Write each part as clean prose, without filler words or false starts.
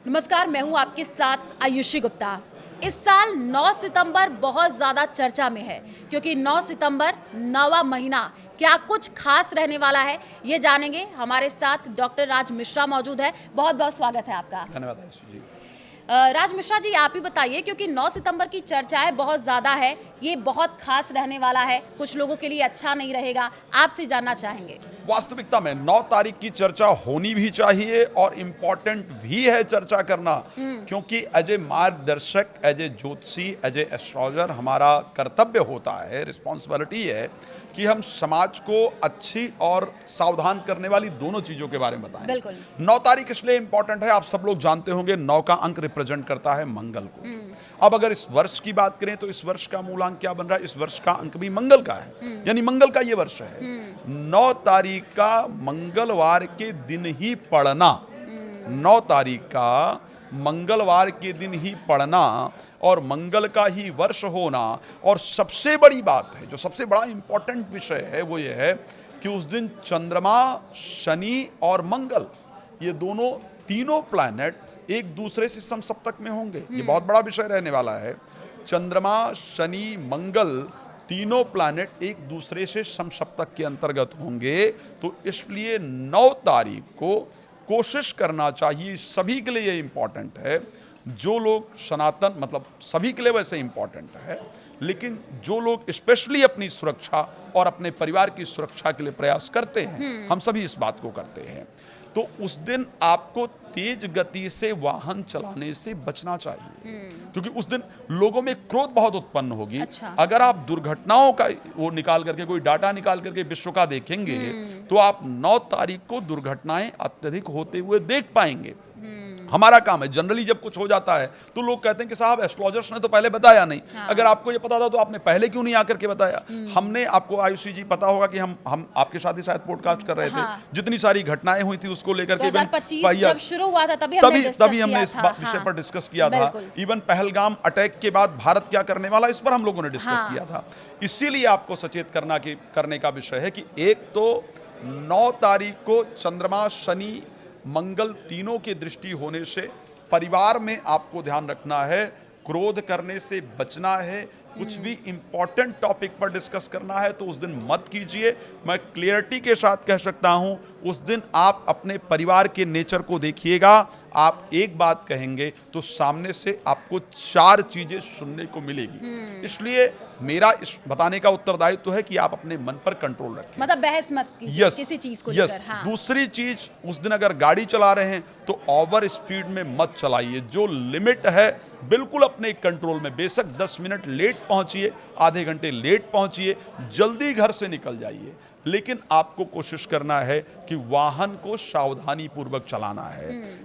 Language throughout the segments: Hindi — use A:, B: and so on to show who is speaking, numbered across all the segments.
A: नमस्कार, मैं हूं आपके साथ आयुषी गुप्ता। इस साल 9 सितंबर बहुत ज़्यादा चर्चा में है क्योंकि 9 सितंबर नवा महीना क्या कुछ खास रहने वाला है, ये जानेंगे। हमारे साथ डॉक्टर राज मिश्रा मौजूद है। बहुत बहुत स्वागत है आपका।
B: धन्यवाद आयुषी जी।
A: राज मिश्रा जी, आप ही बताइए, क्योंकि 9 सितंबर की चर्चाएं बहुत ज़्यादा है, ये बहुत खास रहने वाला है, कुछ लोगों के लिए अच्छा नहीं रहेगा, आपसे जानना चाहेंगे।
B: वास्तविकता में 9 तारीख की चर्चा होनी भी चाहिए और इम्पोर्टेंट भी है चर्चा करना, क्योंकि एज ए मार्गदर्शक, एज ए ज्योतिषी, एज ए एस्ट्रोलॉजर हमारा कर्तव्य होता है, रिस्पॉन्सिबिलिटी है कि हम समाज को अच्छी और सावधान करने वाली दोनों चीज़ों के बारे में बताएं।
A: बिल्कुल।
B: 9 तारीख इसलिए इम्पोर्टेंट है, आप सब लोग जानते होंगे 9 का अंक रिप्रेजेंट करता है मंगल को। अब अगर इस वर्ष की बात करें तो इस वर्ष का मूलांक क्या बन रहा है? इस वर्ष का अंक भी मंगल का है, यानी मंगल का ये वर्ष है। 9 तारीख का मंगलवार के दिन ही पढ़ना, 9 तारीख का मंगलवार के दिन ही पढ़ना और मंगल का ही वर्ष होना, और सबसे बड़ी बात है, जो सबसे बड़ा इंपॉर्टेंट विषय है वो ये है कि उस दिन चंद्रमा, शनि और मंगल, ये दोनों तीनों प्लैनेट एक दूसरे से समसप्तक में होंगे। ये बहुत बड़ा विषय रहने वाला है। चंद्रमा, शनि, मंगल तीनों प्लैनेट एक दूसरे से समसप्तक के अंतर्गत होंगे। तो इसलिए 9 तारीख को कोशिश करना चाहिए, सभी के लिए ये इम्पॉर्टेंट है, जो लोग सनातन, मतलब सभी के लिए वैसे इम्पॉर्टेंट है, लेकिन जो लोग स्पेशली अपनी सुरक्षा और अपने परिवार की सुरक्षा के लिए प्रयास करते हैं, हम सभी इस बात को करते हैं, तो उस दिन आपको तेज गति से वाहन चलाने से बचना चाहिए, क्योंकि उस दिन लोगों में क्रोध बहुत उत्पन्न होगी।
A: अच्छा।
B: अगर आप दुर्घटनाओं का वो निकाल करके, कोई डाटा निकाल करके विश्व का देखेंगे, तो आप 9 तारीख को दुर्घटनाएं अत्यधिक होते हुए देख पाएंगे। हमारा काम है, जनरली जब कुछ हो जाता है तो लोग कहते हैं कि साहब एस्ट्रोलॉजर्स ने तो पहले बताया नहीं।
A: हाँ।
B: अगर आपको ये पता था तो आपने पहले क्यों नहीं आकर के बताया? हमने आपको, आयुषी जी पता होगा कि हम आपके साथ ही शायद पॉडकास्ट कर रहे थे।
A: हाँ।
B: जितनी सारी घटनाएं हुई थी उसको लेकर के,
A: 2025 जब शुरू हुआ था तभी हमने
B: इस विषय पर डिस्कस किया था।
A: बिल्कुल।
B: इवन पहलगाम अटैक के बाद भारत क्या करने वाला, इस पर हम लोगों ने डिस्कस
A: हाँ।
B: किया था। इसीलिए आपको सचेत करने का विषय है कि एक तो 9 तारीख को चंद्रमा, शनि, मंगल तीनों की दृष्टि होने से परिवार में आपको ध्यान रखना है, क्रोध करने से बचना है। कुछ भी इंपॉर्टेंट टॉपिक पर डिस्कस करना है तो उस दिन मत कीजिए। मैं क्लियरिटी के साथ कह सकता हूं, उस दिन आप अपने परिवार के नेचर को देखिएगा। आप एक बात कहेंगे तो सामने से आपको 4 चीजें सुनने को मिलेगी। इसलिए मेरा इस बताने का उत्तरदायित्व है कि आप अपने मन पर कंट्रोल रखें,
A: मतलब बहस मत कीजिए
B: यस,
A: किसी चीज को
B: यस।
A: लेकर। हाँ।
B: दूसरी चीज, उस दिन अगर गाड़ी चला रहे हैं तो ओवर स्पीड में मत चलाइए। जो लिमिट है बिल्कुल अपने कंट्रोल में। बेशक 10 मिनट लेट पहुंचिए, आधे घंटे लेट पहुंचिए, जल्दी घर से निकल जाइए, लेकिन आपको कोशिश करना है कि वाहन को सावधानी पूर्वक चलाना है।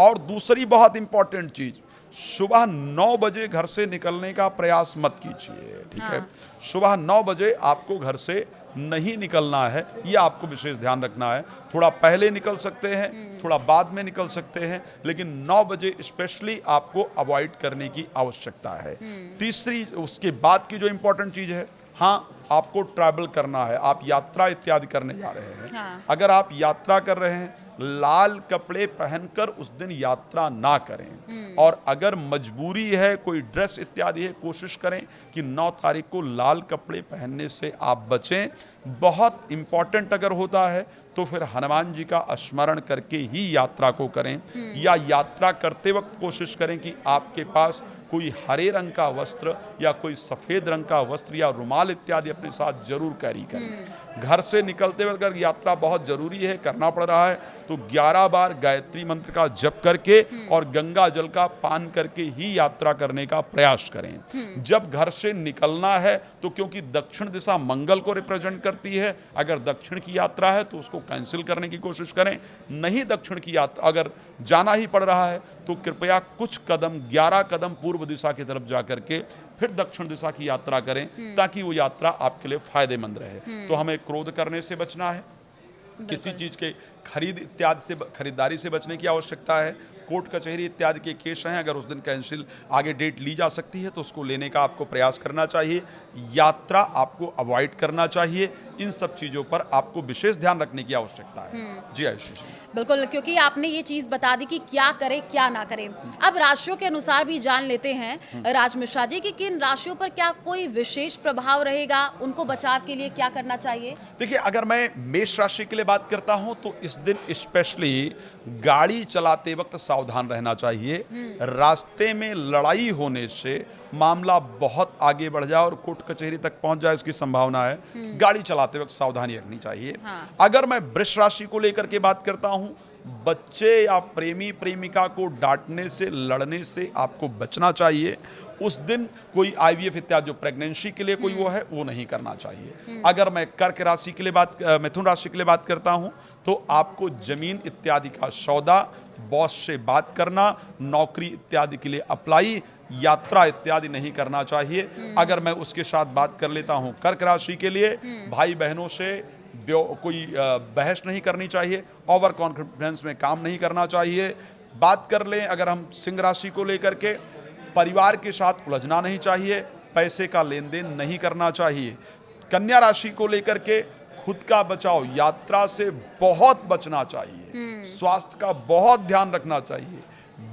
B: और दूसरी बहुत इंपॉर्टेंट चीज, सुबह 9 बजे घर से निकलने का प्रयास मत कीजिए, ठीक है?
A: हाँ।
B: सुबह 9 बजे आपको घर से नहीं निकलना है, ये आपको विशेष ध्यान रखना है। थोड़ा पहले निकल सकते हैं, थोड़ा बाद में निकल सकते हैं, लेकिन 9 बजे स्पेशली आपको अवॉइड करने की आवश्यकता है। तीसरी, उसके बाद की जो इंपॉर्टेंट चीज है, हाँ, आपको ट्रैवल करना है, आप यात्रा इत्यादि करने जा रहे हैं।
A: हाँ।
B: अगर आप यात्रा कर रहे हैं, लाल कपड़े पहनकर उस दिन यात्रा ना करें, और अगर मजबूरी है, कोई ड्रेस इत्यादि है, कोशिश करें कि 9 तारीख को लाल कपड़े पहनने से आप बचें। बहुत इंपॉर्टेंट अगर होता है तो फिर हनुमान जी का स्मरण करके ही यात्रा को करें, या यात्रा करते वक्त कोशिश करें कि आपके पास कोई हरे रंग का वस्त्र या कोई सफ़ेद रंग का वस्त्र या रुमाल इत्यादि अपने साथ जरूर कैरी करें। घर से निकलते वक्त अगर यात्रा बहुत जरूरी है, करना पड़ रहा है, तो 11 बार गायत्री मंत्र का जप करके और गंगा जल का पान करके ही यात्रा करने का प्रयास करें। जब घर से निकलना है तो, क्योंकि दक्षिण दिशा मंगल को रिप्रेजेंट करती है, अगर दक्षिण की यात्रा है तो उसको कैंसिल करने की कोशिश करें। नहीं दक्षिण की यात्रा अगर जाना ही पड़ रहा है तो कृपया कुछ कदम, 11 कदम पूर्व दिशा की तरफ जाकर के फिर दक्षिण दिशा की यात्रा करें, ताकि वो यात्रा आपके लिए फायदेमंद रहे। तो हमें क्रोध करने से बचना है, किसी चीज के खरीदारी से बचने की आवश्यकता है। कोर्ट कचहरी इत्यादि के केस हैं, अगर उस दिन कैंसिल आगे डेट ली जा सकती है तो उसको लेने का आपको प्रयास करना चाहिए। यात्रा आपको अवॉइड करना चाहिए। इन सब चीजों पर आपको विशेष ध्यान रखने की आवश्यकता है। जी आयुषी जी।
A: बिल्कुल, क्योंकि आपने ये चीज़ बता दी कि क्या करें क्या ना करें। अब राशियों के अनुसार भी जान लेते हैं राज मिश्रा जी कि किन राशियों पर क्या कोई विशेष प्रभाव रहेगा, उनको बचाव के लिए क्या करना चाहिए?
B: देखिए, अगर मैं मेष राशि के लिए बात करता हूं तो इस दिन स्पेशली गाड़ी चलाते वक्त सावधान रहना चाहिए। रास्ते में लड़ाई होने से मामला बहुत आगे बढ़ जाए और कोर्ट कचहरी तक पहुंच जाए, इसकी संभावना है। गाड़ी चलाते वक्त सावधानी रखनी चाहिए।
A: हाँ।
B: अगर मैं वृष राशि को लेकर के बात करता हूं, बच्चे या प्रेमी प्रेमिका को डांटने से, लड़ने से आपको बचना चाहिए। उस दिन कोई आईवीएफ इत्यादि जो प्रेगनेंसी के लिए कोई वो है, वो नहीं करना चाहिए। अगर मैं कर्क राशि के लिए मिथुन राशि के लिए बात करता हूं तो आपको जमीन इत्यादि का सौदा, बॉस से बात करना, नौकरी इत्यादि के लिए अप्लाई, यात्रा इत्यादि नहीं करना चाहिए। अगर मैं उसके साथ बात कर लेता हूं कर्क राशि के लिए, भाई बहनों से कोई बहस नहीं करनी चाहिए, ओवर कॉन्फिडेंस में काम नहीं करना चाहिए। बात कर लें अगर हम सिंह राशि को लेकर के, परिवार के साथ उलझना नहीं चाहिए, पैसे का लेन देन नहीं करना चाहिए। कन्या राशि को लेकर के खुद का बचाव, यात्रा से बहुत बचना चाहिए, स्वास्थ्य का बहुत ध्यान रखना चाहिए।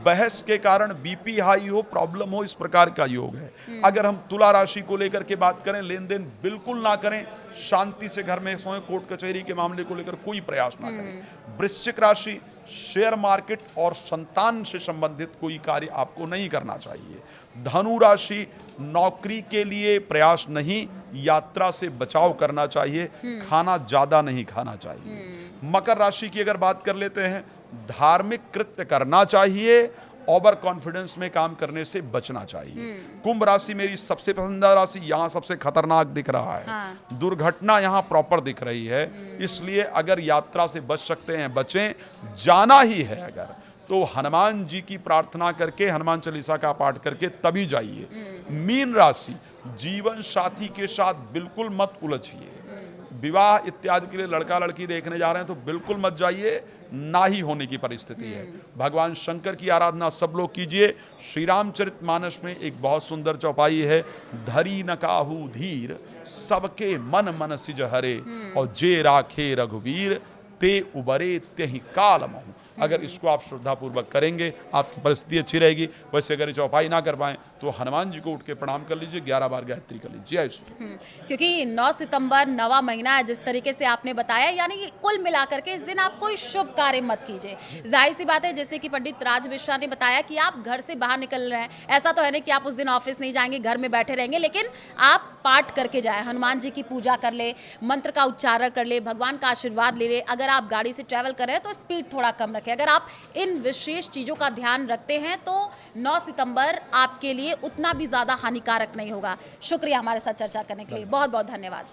B: बहस के कारण बीपी हाई हो, प्रॉब्लम हो, इस प्रकार का योग है। अगर हम तुला राशि को लेकर के बात करें, लेन देन बिल्कुल ना करें, शांति से घर में सोएं, कोर्ट कचहरी के मामले को लेकर कोई प्रयास ना करें। वृश्चिक राशि, शेयर मार्केट और संतान से संबंधित कोई कार्य आपको नहीं करना चाहिए। धनु राशि, नौकरी के लिए प्रयास नहीं, यात्रा से बचाव करना चाहिए, खाना ज्यादा नहीं खाना चाहिए। मकर राशि की अगर बात कर लेते हैं, धार्मिक कृत्य करना चाहिए, ओवर कॉन्फिडेंस में काम करने से बचना चाहिए। कुंभ राशि मेरी सबसे पसंदीदा राशि, यहाँ सबसे खतरनाक दिख रहा है।
A: हाँ।
B: दुर्घटना यहाँ प्रॉपर दिख रही है, इसलिए अगर यात्रा से बच सकते हैं बचें। जाना ही है अगर तो हनुमान जी की प्रार्थना करके, हनुमान चालीसा का पाठ करके तभी जाइए। मीन राशि, जीवन साथी के साथ बिल्कुल मत उलझिए। विवाह इत्यादि के लिए लड़का लड़की देखने जा रहे हैं तो बिल्कुल मत जाइए, ना ही होने की परिस्थिति है। भगवान शंकर की आराधना सब लोग कीजिए। श्री रामचरितमानस में एक बहुत सुंदर चौपाई है, धरी न काहू धीर, सबके मन मन सिज हरे, और जे राखे रघुवीर, ते उबरे त्यहि काल महु। अगर इसको आप श्रद्धापूर्वक करेंगे, आपकी परिस्थिति अच्छी रहेगी। वैसे अगर ये चौपाई ना कर पाएं तो हनुमान जी को उठ के प्रणाम कर लीजिए, 11 बार गायत्री कर लीजिए।
A: क्योंकि 9 सितंबर नवा महीना है, जिस तरीके से आपने बताया, यानी कि कुल मिलाकर के इस दिन आप कोई शुभ कार्य मत कीजिए। जाहिर सी बात है, जैसे कि पंडित राज मिश्रा ने बताया कि आप घर से बाहर निकल रहे हैं, ऐसा तो है नहीं कि आप उस दिन ऑफिस नहीं जाएंगे, घर में बैठे रहेंगे, लेकिन आप पाठ करके जाए, हनुमान जी की पूजा कर ले, मंत्र का उच्चारण कर ले, भगवान का आशीर्वाद ले ले। अगर आप गाड़ी से ट्रैवल कर रहे हैं तो स्पीड थोड़ा कम रखें। अगर आप इन विशेष चीज़ों का ध्यान रखते हैं तो 9 सितंबर आपके लिए उतना भी ज़्यादा हानिकारक नहीं होगा। शुक्रिया हमारे साथ चर्चा करने के लिए, बहुत बहुत धन्यवाद।